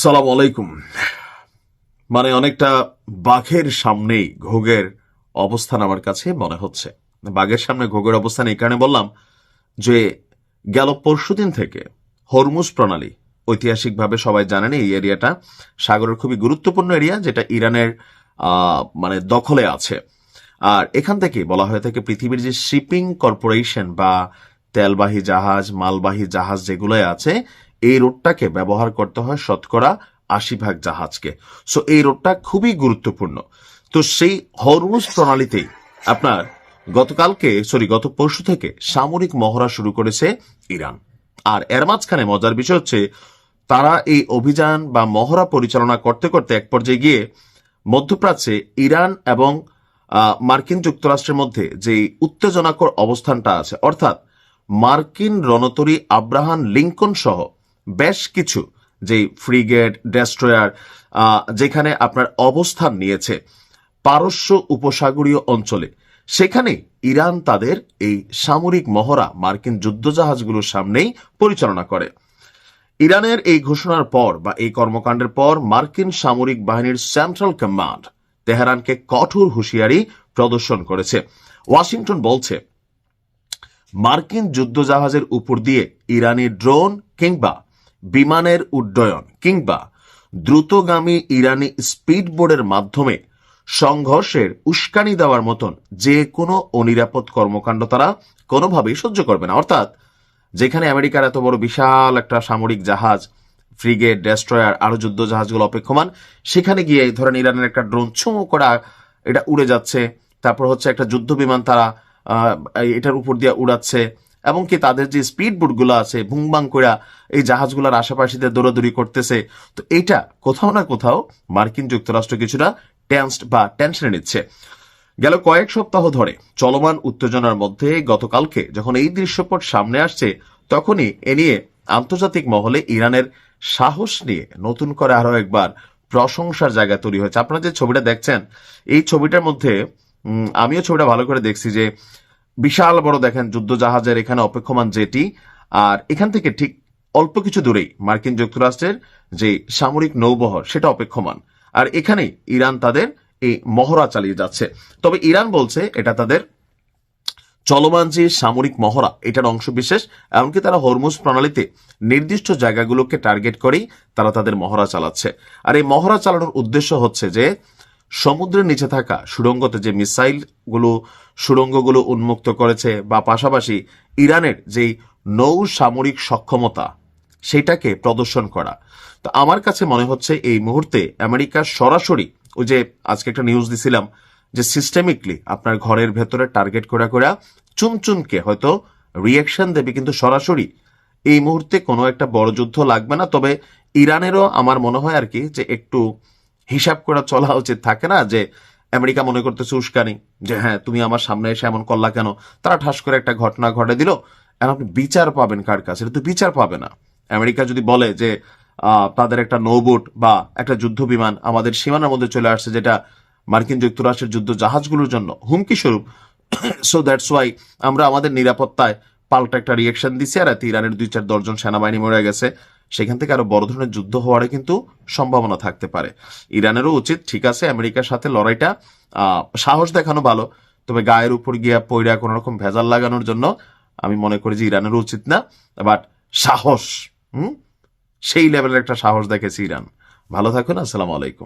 সালাম আলাইকুম। মানে অনেকটা বাঘের সামনেই ঘোগের অবস্থান আমার কাছে মনে হচ্ছে। বাঘের সামনে ঘোগের অবস্থান এই কারণে বললাম যে গেল পরশুদিন থেকে হরমুজ প্রণালী, ঐতিহাসিকভাবে সবাই জানেন এই এরিয়াটা সাগরের খুবই গুরুত্বপূর্ণ এরিয়া, যেটা ইরানের মানে দখলে আছে। আর এখান থেকে বলা হয়ে থাকে পৃথিবীর যে শিপিং কর্পোরেশন বা তেলবাহী জাহাজ, মালবাহী জাহাজ যেগুলো আছে, এই রোডটাকে ব্যবহার করতে হয় শতকরা ৮০ ভাগ জাহাজকে। সো এই রোডটা খুবই গুরুত্বপূর্ণ। তো সেই হরমুজ প্রণালীতেই আপনার গত পরশু থেকে সামরিক মহড়া শুরু করেছে ইরান। আর এর মাঝখানে মজার বিষয় হচ্ছে, তারা এই অভিযান বা মহড়া পরিচালনা করতে করতে এক পর্যায়ে গিয়ে মধ্যপ্রাচ্যে ইরান এবং মার্কিন যুক্তরাষ্ট্রের মধ্যে যে উত্তেজনাকর অবস্থানটা আছে, অর্থাৎ মার্কিন রণতরী আব্রাহাম লিঙ্কন সহ বেশ কিছু যে ফ্রিগেট, ডেস্ট্রয়ার যেখানে আপনার অবস্থান নিয়েছে পারস্য উপসাগরীয় অঞ্চলে, সেখানে ইরান তাদের এই সামরিক মহড়া মার্কিন যুদ্ধজাহাজগুলোর সামনেই পরিচালনা করে। ইরানের এই ঘোষণার পর বা এই কর্মকাণ্ডের পর মার্কিন সামরিক বাহিনীর সেন্ট্রাল কমান্ড তেহরানকে কঠোর হুঁশিয়ারি প্রদর্শন করেছে। ওয়াশিংটন বলছে, মার্কিন যুদ্ধজাহাজের উপর দিয়ে ইরানি ড্রোন কিংবা বিমানের উড্ডয়ন কিংবা দ্রুতগামী ইরানি স্পিডবোটের মাধ্যমে সংঘর্ষের উস্কানি দেওয়ার মতন যে কোনো অনিরাপদ কর্মকাণ্ড তারা কোনোভাবেই সহ্য করবে না। অর্থাৎ যেখানে আমেরিকার এত বড় বিশাল একটা সামরিক জাহাজ, ফ্রিগেট, ডেস্ট্রয়ার, আরো যুদ্ধ জাহাজগুলো অপেক্ষমান, সেখানে গিয়ে ধরেন ইরানের একটা ড্রোন ছুঁ করে এটা উড়ে যাচ্ছে, তারপর হচ্ছে একটা যুদ্ধ বিমান তারা এটার উপর দিয়ে উড়াচ্ছে, এবং কি তাদের যে স্পিড বোটগুলো আছে ভুংবাং করে এই জাহাজগুলোর আশেপাশে দৌড়াদৌড়ি করতেছে। তো এটা কোথাও না কোথাও মার্কিন যুক্তরাষ্ট্র কিছুটা টেন্সড বা টেনশনে নিচ্ছে। গেল কয়েক সপ্তাহ ধরে চলমান উত্তেজনার মধ্যে গতকালকে যখন এই দৃশ্যপট সামনে আসছে, তখনই এ নিয়ে আন্তর্জাতিক মহলে ইরানের সাহস নিয়ে নতুন করে আরো একবার প্রশংসার জায়গা তৈরি হয়েছে। আপনারা যে ছবিটা দেখছেন, এই ছবিটার মধ্যে আমিও ছবিটা ভালো করে দেখছি যে বিশাল বড় দেখেন যুদ্ধ জাহাজের এখানে অপেক্ষমান জেটি, আর এখান থেকে ঠিক অল্প কিছু দূরেই মার্কিন যুক্তরাষ্ট্রের যে সামরিক নৌবহর সেটা অপেক্ষমান। আর এখানেই ইরান তাদের এই মহড়া চালিয়ে যাচ্ছে। তবে ইরান বলছে এটা তাদের চলমান যে সামরিক মহড়া এটার অংশ বিশেষ, এমনকি তারা হরমুজ প্রণালীতে নির্দিষ্ট জায়গাগুলোকে টার্গেট করেই তারা তাদের মহড়া চালাচ্ছে। আর এই মহড়া চালানোর উদ্দেশ্য হচ্ছে যে সমুদ্রের নিচে থাকা সুড়ঙ্গতে যে সুড়ঙ্গগুলো উন্মুক্ত করেছে, বা পাশাপাশি ইরানের যেই নৌ সামরিক সক্ষমতা সেটাকে প্রদর্শন করা। তো আমার কাছে মনে হচ্ছে এই মুহূর্তে আমেরিকা সরাসরি, ওই যে আজকে একটা নিউজ দিছিলাম যে সিস্টেমিকলি আপনার ঘরের ভেতরে টার্গেট করে চুনচুনকে হয়তো রিয়াকশন দেবে, কিন্তু সরাসরি এই মুহূর্তে কোনো একটা বড় যুদ্ধ লাগবে না। তবে ইরানেরও আমার মনে হয় আর কি যে একটু হিসাব করে চলা উচিত। থাকে না যে আমেরিকা মনে করতেছে উস্কানি, যে হ্যাঁ তুমি আমার সামনে এসে এমন করলা কেন, তারা ঠাস করে একটা ঘটনা ঘটে দিল, এখন আপনি বিচার পাবেন কার কাছে? এটা তো বিচার পাবে না। আমেরিকা যদি বলে যে তাদের একটা নৌবোট বা একটা যুদ্ধ বিমান আমাদের সীমানার মধ্যে চলে আসছে, যেটা মার্কিন যুক্তরাষ্ট্রের যুদ্ধ জাহাজগুলোর জন্য হুমকি স্বরূপ, সো দ্যাটস ওয়াই আমরা আমাদের নিরাপত্তায় পাল্টা একটা রিয়েকশন দিছি, আর এতে ইরানের ২-৪ জন সেনাবাহিনী মরে গেছে। সেখান থেকে আরো বড় ধরনের যুদ্ধ হওয়ার কিন্তু সম্ভাবনা থাকতে পারে। ইরানেরও উচিত, ঠিক আছে আমেরিকার সাথে লড়াইটা সাহস দেখানো ভালো, তবে গায়ের উপর গিয়া পইরা কোন রকম ভেজাল লাগানোর জন্য আমি মনে করি যে ইরানেরও উচিত না। বাট সাহস, সেই লেভেলের একটা সাহস দেখেছে ইরান। ভালো থাকুন, আসসালামু আলাইকুম।